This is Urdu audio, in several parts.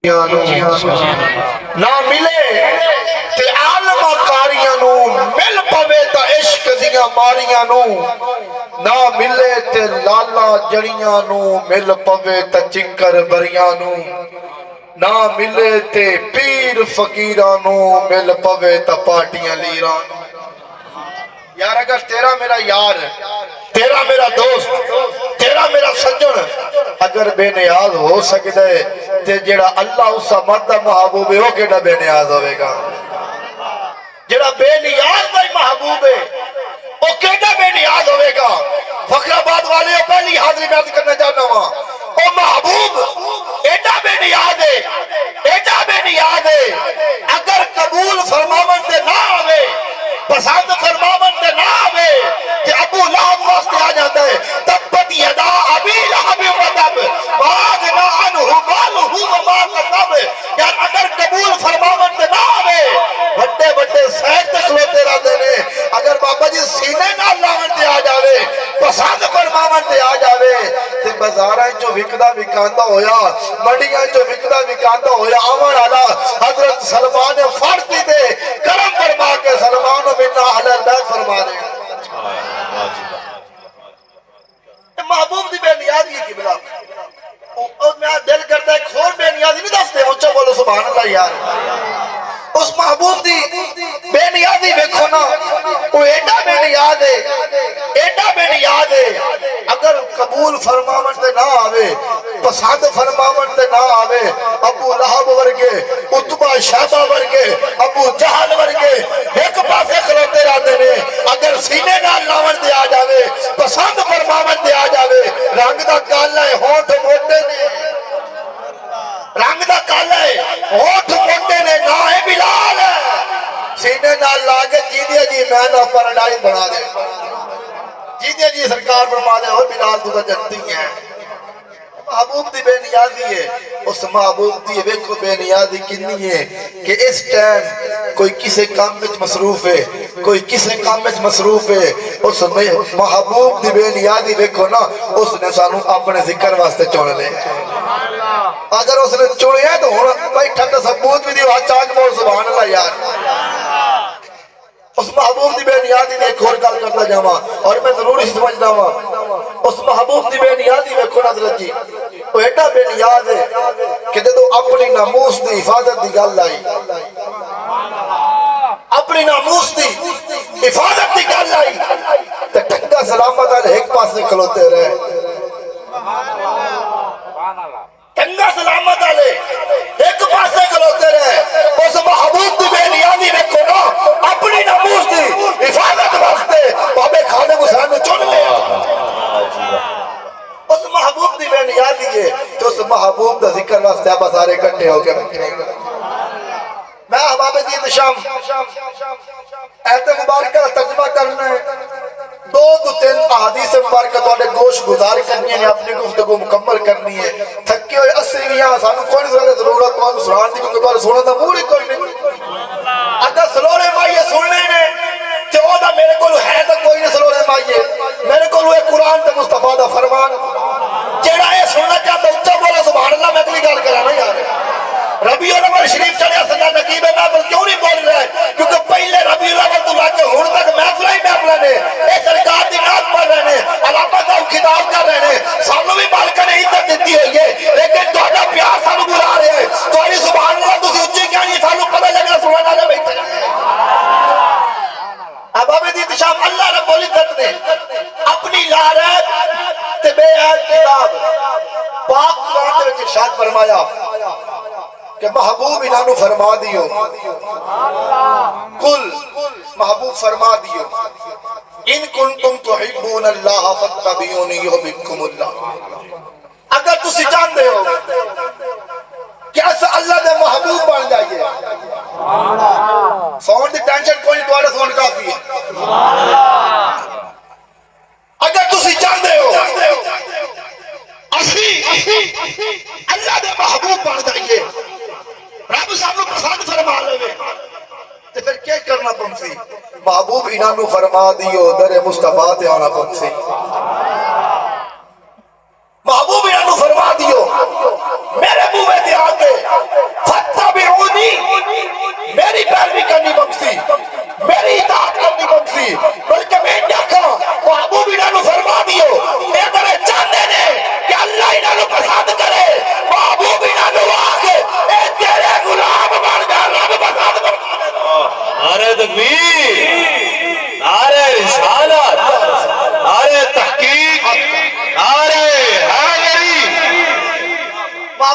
نہ ملے تے عالم کاریاں نو مل پوے تا عشق دیاں ماریاں نو نہ ملے تے لالا جڑیاں نو مل پوے تا چکر بریاں نو نہ ملے تے پیر فقیراں نو مل پوے تا پارٹیاں لیراں نو یار اگر تیرا میرا یار تیرا میرا دوست تیرا میرا سجن اگر بے نیاز ہو سکتا ہے تے جڑا اللہ اسا مرد محبوب ہے وہ کیڑا بے نیاز ہوئے گا جڑا بے نیاز بھائی محبوب ہے وہ کیڑا بے نیاز ہوئے گا فخر آباد والے پہلی حاضری میں عرض کرنا چاہنا ہوں او محبوب ایڈا بے نیاز ہے ایڈا بے نیاز ہے اگر قبول فرماون تے نہ آوے پسند فرماون تے نہ آوے کہ ابو لہب واسطے آ جاتا ہے تبت یدا ابی لہب وتب ما اغنی عنہ مالہ وما کسب یار اگر قبول فرماون تے نہ آوے بڑے بڑے سید تکلوتے رہتے نے اگر بابا جی سینے نہ لاون تے آ جاوے پسند فرماون تے آ جاوے تے بازاراں جو وکدا وکاندا ہویا منڈیاں جو وکدا وکاندا ہویا آون والا حضرت سلمان فارسی دے کرم فرما کے سلمان بن اہل بیت فرما دے محبوب دی بے نیازی کی بلا اور میں دل کرتا ہے کھور بے نیازی نہیں دستے اونچا بولو سبحان اللہ یار اس محبوب دی بے نیازی دیکھو نا وہ ایڈا بے نیاز ہے ایڈا بے نیاز ہے اگر قبول فرماون تے نہ آوے پسند فرماون تے نہ آوے ابو لہب ورگے عتبہ شیبہ ورگے ابو جہل ورگے ایک پاسے کھلوتے رہتے نے اگر سینے نال لاون تے آ جاوے پسند فرماون تے آ جاوے رنگ دا کالا ہے ہونٹ موٹے نے رنگ دا کالا ہے ہونٹ موٹے نے نہ ہے بلال سینے نال لاگے جیدیا جی میں نہ پیراڈائز بنا دے جیدیا جی سرکار فرما دے اور بلال تو جنتی ہیں محبوب دی بے نیازی ہے اس محبوب دی ویکھو بے نیازی کنی ہے کہ اس ٹائم کوئی کسے کام وچ مصروف ہے کوئی کسے کام وچ مصروف ہے اس محبوب دی بے نیازی ویکھو نا اس نے سانو اپنے ذکر واسطے چن لے اگر اس نے چنیا تو ہن بیٹھا تے ثبوت بھی دیو ہاتھ چاک بول سبحان اللہ یار اس محبوب دی بے نیازی نے ایک اور گل کرتا جاواں اور میں ضروری سمجھدا ہاں اس محبوب دی بے نیازی ویکھو نا حضرت جی وہ ایڈا بے نیاز ہے کہ جدوں اپنی ناموس دی حفاظت دی گل آئی اپنی ناموس دی حفاظت دی گل آئی تے ٹنگا سلامت والے ایک پاسے کھلوتے رہے ٹنگا سلامت والے ایک پاسے کھلوتے رہے اس محبوب دی بے نیازی ویکھو نا اپنی ناموس دی حفاظت واسطے بابے خادم حسین نے چن لیا اس محبوب دی بے نیازی ہے تو اس محبوب دا ذکر واسطے آپ سارے اکٹھے ہو کے میں احباب دین شام ایت مبارکہ ترجمہ کرنا ہے دو تین احادیث مبارکہ تواڈے گوش گزار کرنی ہے اپنی گفتگو مکمل کرنی ہے تھکے ہوئے اسیاں سانو کوئی ضرورت تانوں سنان دی کیونکہ تواڈے سنن دا موڑ ہی کوئی نہیں اگر سلوڑے مائیے سننے نے تے او دا میرے کول ہے تے کوئی نہیں سلوڑے مائیے میرے کول ہے قرآن تے مصطفیٰ دا فرمان جیڑا اے سننا چاہتا اونچا بولے سبحان اللہ میں اگلی گل کراں نا یار ربیع الاول شریف چڑھیا سجا نقیب محفل کیوں نہیں بول رہا ہے کیونکہ پہلے ربیع الاول تو لے کے ہن تک محفل ہی محفل نے اے سرکار دی نعت پڑھ رہے ہیں علامہ صاحب خطاب کر رہے ہیں سانو بھی مالک نے عزت دیتی ہوئی ہے لیکن تہاڈا پیار سانو بلا رہے ہیں تہاڈی سبحان اللہ تسی اونچی کہانی سانو پتہ لگنا سنن والے بیٹھے احباب دین شام اللہ رب العزت نے اپنی لعنت تے بے عیب کتاب پاک قرآن دے وچ ارشاد فرمایا کہ محبوب انہوں فرما دیو کل محبوب فرما دیو ان کنتم تحبون اللہ فاتبعونی یحببکم اللہ اگر تسی چاہتے ہو کہ ایسا اللہ دے محبوب بن جائیے سون دی ٹینشن کوئی نہیں تواڈا سون کافی ہے اگر تسی چاہتے ہو اسی اللہ دے محبوب بن جائیے رب صاحب نو پسند فرما لے تے پھر کیا کرنا پنسی محبوب انہوں فرما دیو در مصطفیٰ تے آنا پنسی محبوب انہوں فرما دیو میرے منہ میں دے آ کے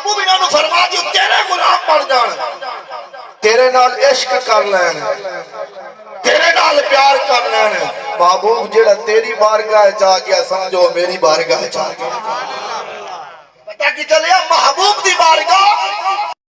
محبوب انہاں نو فرما دیو تیرے غلام بن جان، تیرے نال عشق کر لین، تیرے نال پیار کر لین۔ محبوب جیڑا تیری بارگاہ چاہ گیا سمجھو میری بارگاہ چاہ گیا۔ پتہ کی چلیا محبوب دی بارگاہ